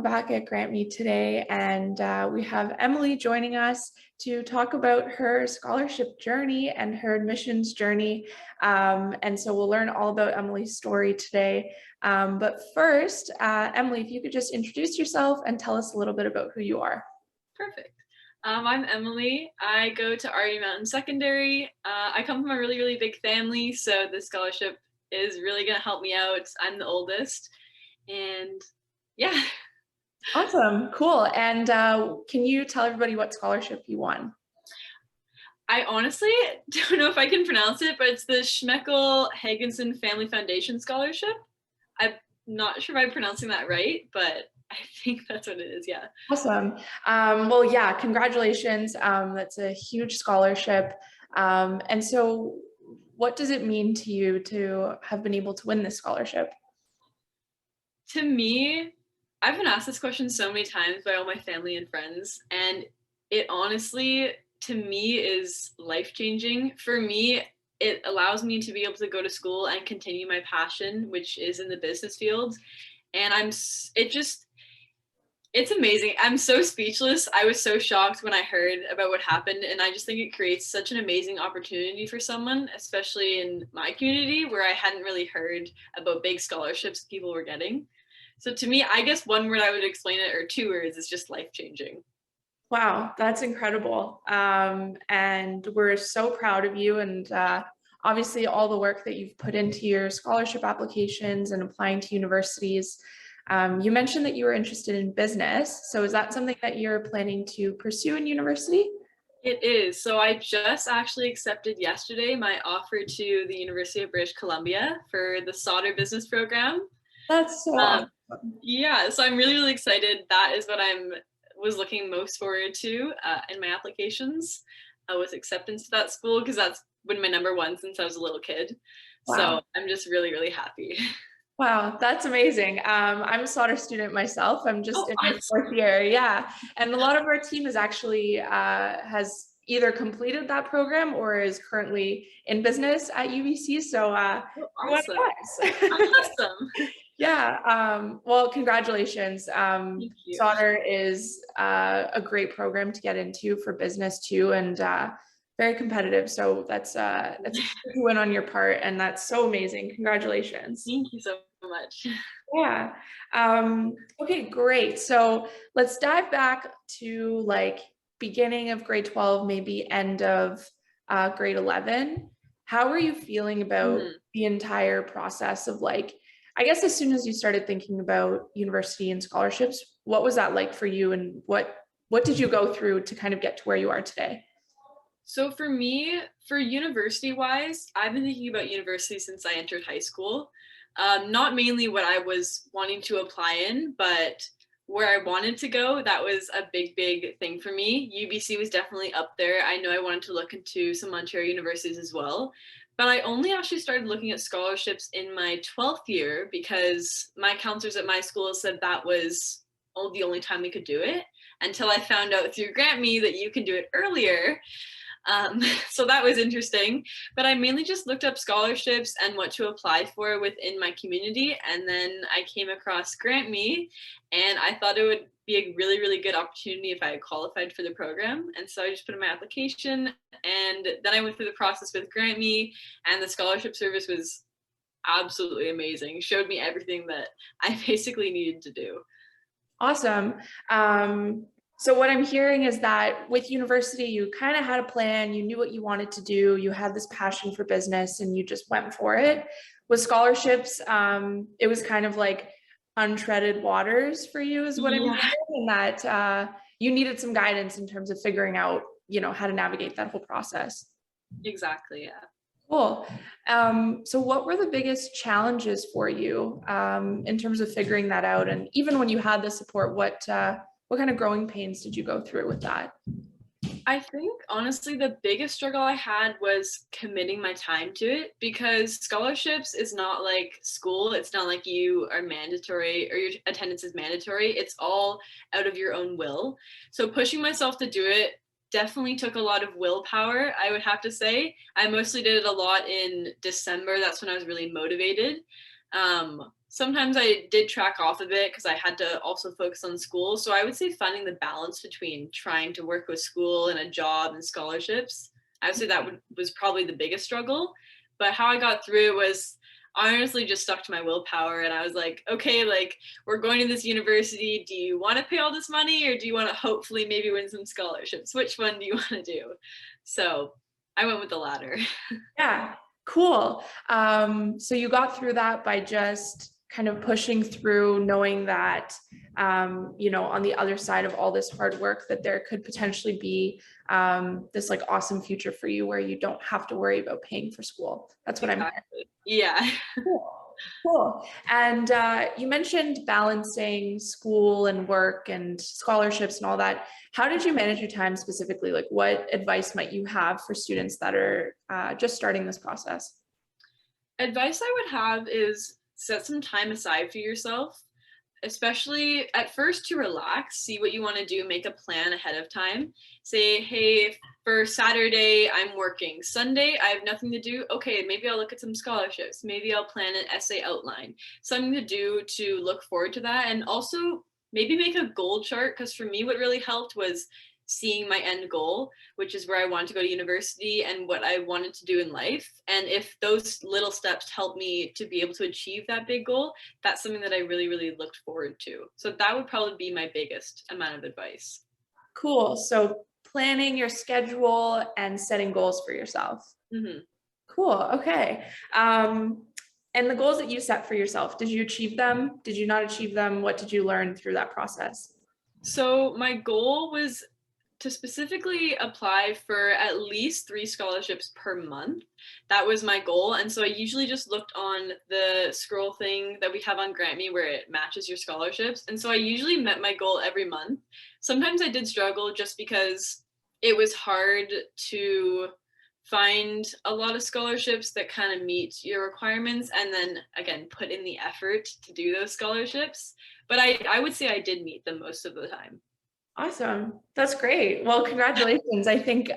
back at GrantMe today, and we have Emily joining us to talk about her scholarship journey and her admissions journey. And so we'll learn all about Emily's story today. But first, Emily, if you could just introduce yourself and tell us a little bit about who you are. Perfect. I'm Emily. I go to RU Mountain Secondary. I come from a really big family, so this scholarship is really going to help me out. I'm the oldest, and yeah. Awesome, cool. And can you tell everybody what scholarship you won? I honestly don't know if I can pronounce it, but it's the Schmelke Family Foundation Scholarship. I'm not sure if I'm pronouncing that right, but I think that's what it is, yeah. Awesome. Well, yeah, congratulations. That's a huge scholarship. And so what does it mean to you to have been able to win this scholarship? To me, I've been asked this question so many times by all my family and friends, and it honestly, to me, is life-changing. For me, it allows me to be able to go to school and continue my passion, which is in the business field. And it's amazing. I'm so speechless. I was so shocked when I heard about what happened, and I just think it creates such an amazing opportunity for someone, especially in my community where I hadn't really heard about big scholarships people were getting. So to me, I guess one word I would explain it, or two words, is just life-changing. Wow, that's incredible. And we're so proud of you, and obviously all the work that you've put into your scholarship applications and applying to universities. You mentioned that you were interested in business. So is that something that you're planning to pursue in university? It is. So I just actually accepted yesterday my offer to the University of British Columbia for the solder business program. That's so Um, awesome. yeah, so I'm really excited. That is what was looking most forward to in my applications, was acceptance to that school, because that's been my number one since I was a little kid. So Wow. I'm just really happy. Wow, that's amazing. I'm a solder student myself. I'm just Oh, in my awesome. fourth year. Yeah. And a lot of our team is actually has either completed that program or is currently in business at UBC. So Oh, you're one awesome. of us. Awesome. Yeah. Well, congratulations. Thank you. Solder is a great program to get into for business too, and very competitive. So that's a huge win on your part, and that's so amazing. Congratulations. Thank you so much. Yeah. Okay, great. So let's dive back to like beginning of grade 12, maybe end of grade 11. How were you feeling about Mhm. the entire process of like, I guess as soon as you started thinking about university and scholarships, what was that like for you, and what did you go through to kind of get to where you are today? So for me, for university wise, I've been thinking about university since I entered high school. Not mainly what I was wanting to apply in, but where I wanted to go. That was a big thing for me. UBC was definitely up there. I know I wanted to look into some Ontario universities as well. But I only actually started looking at scholarships in my 12th year because my counselors at my school said that was the only time we could do it, until I found out through GrantMe that you can do it earlier. So that was interesting. But I mainly just looked up scholarships and what to apply for within my community. And then I came across GrantMe, and I thought it would be a really good opportunity if I had qualified for the program. And so I just put in my application, and then I went through the process with GrantMe, and the scholarship service was absolutely amazing. It showed me everything that I basically needed to do. Awesome. So what I'm hearing is that with university, you kind of had a plan, you knew what you wanted to do, you had this passion for business, and you just went for it. With scholarships, it was kind of like untreaded waters for you, is what I'm Yeah, hearing, and that you needed some guidance in terms of figuring out, how to navigate that whole process. exactly. Yeah. Cool. So what were the biggest challenges for you in terms of figuring that out? And even when you had the support, what kind of growing pains did you go through with that? I think honestly, the biggest struggle I had was committing my time to it, because scholarships is not like school. It's not like you are mandatory or your attendance is mandatory. It's all out of your own will. So pushing myself to do it definitely took a lot of willpower, I would have to say. I mostly did it a lot in December. That's when I was really motivated. sometimes I did track off a bit because I had to also focus on school. So I would say finding the balance between trying to work with school and a job and scholarships. I would say that was probably the biggest struggle. But how I got through it was I honestly just stuck to my willpower, and I was like, okay, like we're going to this university. Do you want to pay all this money, or do you want to hopefully maybe win some scholarships? Which one do you want to do? So I went with the latter. Yeah, cool. So you got through that by just kind of pushing through, knowing that, on the other side of all this hard work, that there could potentially be this like awesome future for you where you don't have to worry about paying for school. That's what I'm hearing. Exactly. Yeah. Cool. Cool. And you mentioned balancing school and work and scholarships and all that. How did you manage your time specifically? Like, what advice might you have for students that are just starting this process? Advice I would have is set some time aside for yourself, especially at first to relax, see what you want to do, make a plan ahead of time. Say, hey, for Saturday, I'm working. Sunday, I have nothing to do. Okay, maybe I'll look at some scholarships. Maybe I'll plan an essay outline, something to do to look forward to that. And also maybe make a goal chart, because for me, what really helped was seeing my end goal, which is where I wanted to go to university and what I wanted to do in life. And if those little steps help me to be able to achieve that big goal, that's something that I really, really looked forward to. So that would probably be my biggest amount of advice. Cool. So planning your schedule and setting goals for yourself. Mm-hmm. Cool. Okay. And the goals that you set for yourself, did you achieve them? Did you not achieve them? What did you learn through that process? So my goal was to specifically apply for at least 3 scholarships per month. That was my goal. And so I usually just looked on the scroll thing that we have on GrantMe where it matches your scholarships. And so I usually met my goal every month. Sometimes I did struggle just because it was hard to find a lot of scholarships that kind of meet your requirements and then again put in the effort to do those scholarships. But I would say I did meet them most of the time. Awesome. That's great. Well, congratulations. I think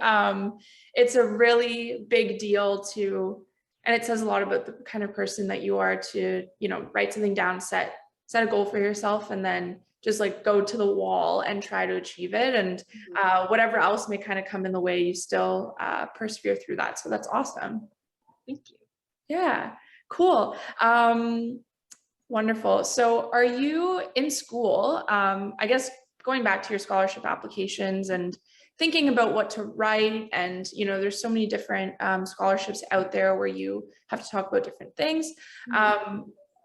it's a really big deal to, and it says a lot about the kind of person that you are to, write something down, set a goal for yourself, and then just like go to the wall and try to achieve it. And whatever else may kind of come in the way, you still persevere through that. So that's awesome. Thank you. Yeah, cool. Wonderful. So are you in school? I guess going back to your scholarship applications and thinking about what to write, and there's so many different scholarships out there where you have to talk about different things.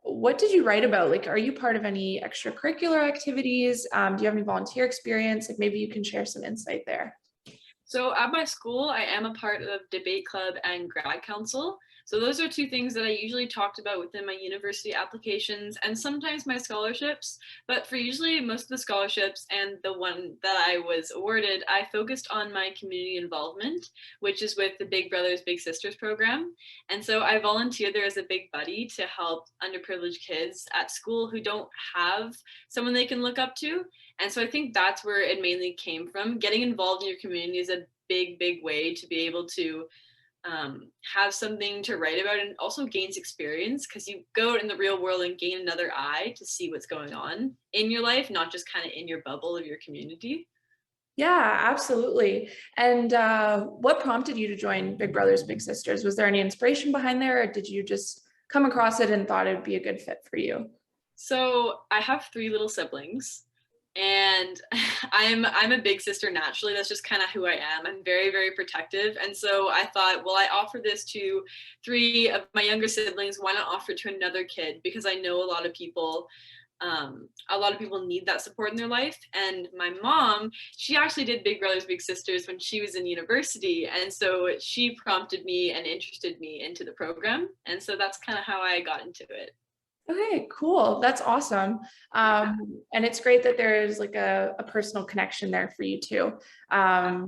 What did you write about? Like, are you part of any extracurricular activities? Do you have any volunteer experience? Like, maybe you can share some insight there. So at my school, I am a part of debate club and grad council. So those are 2 things that I usually talked about within my university applications and sometimes my scholarships. But for usually most of the scholarships and the one that I was awarded, I focused on my community involvement, which is with the Big Brothers Big Sisters program. And so I volunteered there as a big buddy to help underprivileged kids at school who don't have someone they can look up to. And so I think that's where it mainly came from. Getting involved in your community is a big, big way to be able to have something to write about, and also gains experience because you go out in the real world and gain another eye to see what's going on in your life, not just kind of in your bubble of your community. Yeah, absolutely. And what prompted you to join Big Brothers Big Sisters? Was there any inspiration behind there, or did you just come across it and thought it would be a good fit for you? So I have 3 little siblings. And I'm a big sister naturally. That's just kind of who I am. I'm very, very protective. And so I thought, well, I offer this to 3 of my younger siblings. Why not offer it to another kid? Because I know a lot of people need that support in their life. And my mom, she actually did Big Brothers Big Sisters when she was in university. And so she prompted me and interested me into the program. And so that's kind of how I got into it. Okay, cool. That's awesome. And it's great that there's like a personal connection there for you too.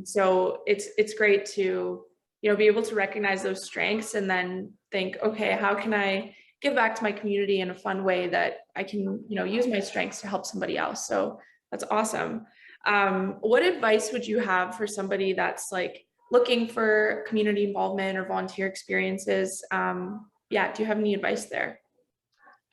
So it's great to, be able to recognize those strengths and then think, okay, how can I give back to my community in a fun way that I can, use my strengths to help somebody else. So that's awesome. What advice would you have for somebody that's like looking for community involvement or volunteer experiences? Yeah, do you have any advice there?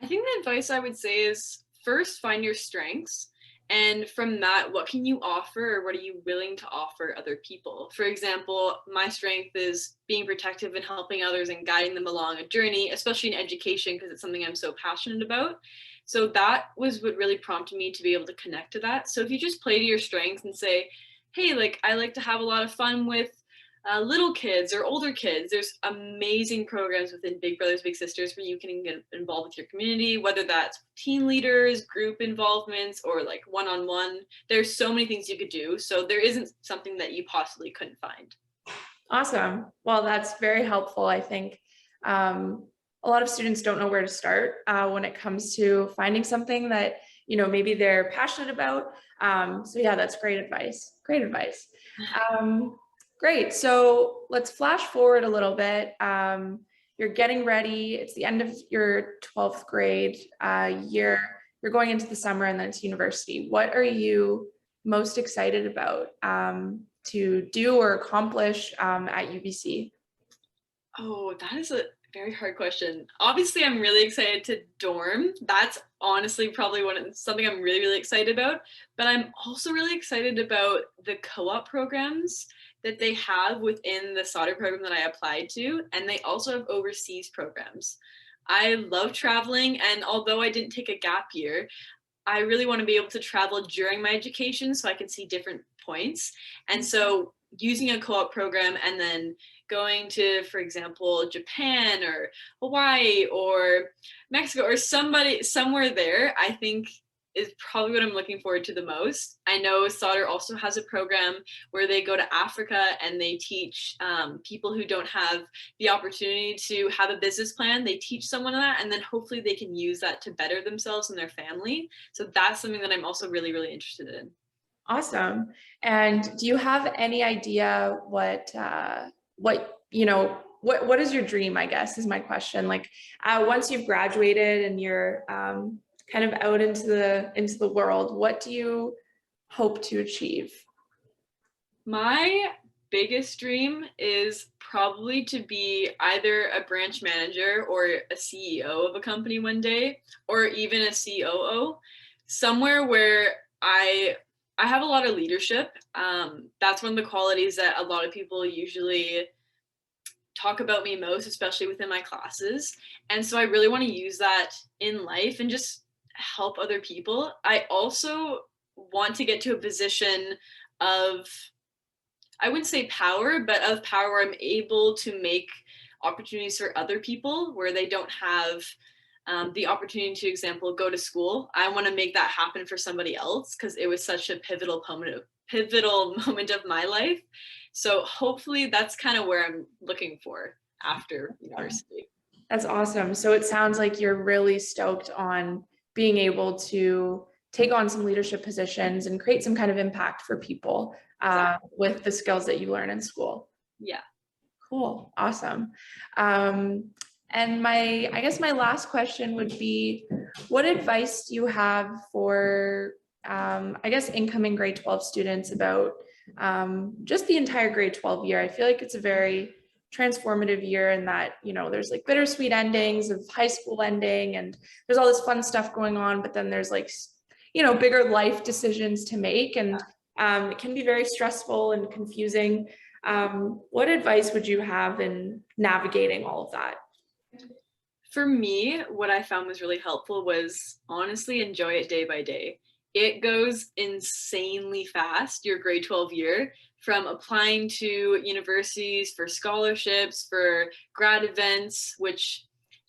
I think the advice I would say is first find your strengths. And from that, what can you offer or what are you willing to offer other people? For example, my strength is being protective and helping others and guiding them along a journey, especially in education, because it's something I'm so passionate about. So that was what really prompted me to be able to connect to that. So if you just play to your strengths and say, hey, like I like to have a lot of fun with little kids or older kids. There's amazing programs within Big Brothers Big Sisters where you can get involved with your community, whether that's teen leaders, group involvements, or like one-on-one. There's so many things you could do, so there isn't something that you possibly couldn't find. Awesome. Well, that's very helpful. I think a lot of students don't know where to start when it comes to finding something that, maybe they're passionate about. So yeah, that's great advice. Great advice. Great. So let's flash forward a little bit. You're getting ready. It's the end of your 12th grade year. You're going into the summer and then to university. What are you most excited about to do or accomplish at UBC? Oh, that is a very hard question. Obviously, I'm really excited to dorm. That's honestly probably something I'm really, really excited about. But I'm also really excited about the co-op programs that they have within the solder program that I applied to. And they also have overseas programs. I love traveling. And although I didn't take a gap year, I really want to be able to travel during my education so I can see different points. And so using a co-op program and then going to, for example, Japan or Hawaii or Mexico or somewhere there, I think is probably what I'm looking forward to the most. I know Sauder also has a program where they go to Africa and they teach people who don't have the opportunity to have a business plan. They teach someone that, and then hopefully they can use that to better themselves and their family. So that's something that I'm also really, really interested in. Awesome. And do you have any idea what is your dream, I guess, is my question. Like once you've graduated and you're kind of out into the world, what do you hope to achieve? My biggest dream is probably to be either a branch manager or a CEO of a company one day, or even a COO, somewhere where I have a lot of leadership. That's one of the qualities that a lot of people usually talk about me most, especially within my classes. And so I really want to use that in life and just help other people. I also want to get to a position of, I wouldn't say power, but of power where I'm able to make opportunities for other people where they don't have the opportunity to, example, go to school. I want to make that happen for somebody else because it was such a pivotal moment of my life. So hopefully that's kind of where I'm looking for after university. That's awesome. So it sounds like you're really stoked on being able to take on some leadership positions and create some kind of impact for people with the skills that you learn in school. Yeah. Cool. Awesome. And I guess my last question would be, what advice do you have for, I guess, incoming grade 12 students about just the entire grade 12 year? I feel like it's a very transformative year in that, there's like bittersweet endings of high school ending and there's all this fun stuff going on, but then there's like, bigger life decisions to make. And it can be very stressful and confusing. What advice would you have in navigating all of that? For me, what I found was really helpful was honestly enjoy it day by day. It goes insanely fast, your grade 12 year, from applying to universities for scholarships, for grad events, which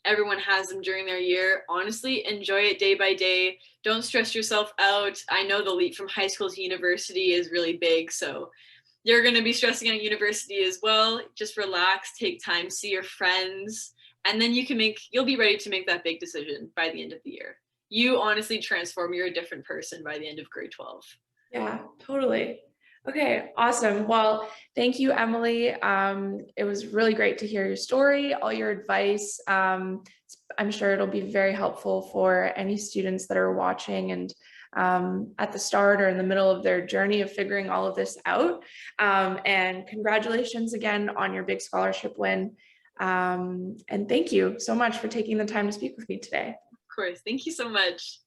everyone has them during their year. Honestly, enjoy it day by day. Don't stress yourself out. I know the leap from high school to university is really big, so you're going to be stressing out university as well. Just relax, take time, see your friends, and then you'll be ready to make that big decision by the end of the year. You honestly transform. You're a different person by the end of grade 12. Yeah, totally. Okay, awesome. Well, thank you, Emily. It was really great to hear your story, all your advice. I'm sure it'll be very helpful for any students that are watching and at the start or in the middle of their journey of figuring all of this out. And congratulations again on your big scholarship win. And thank you so much for taking the time to speak with me today. Of course. Thank you so much.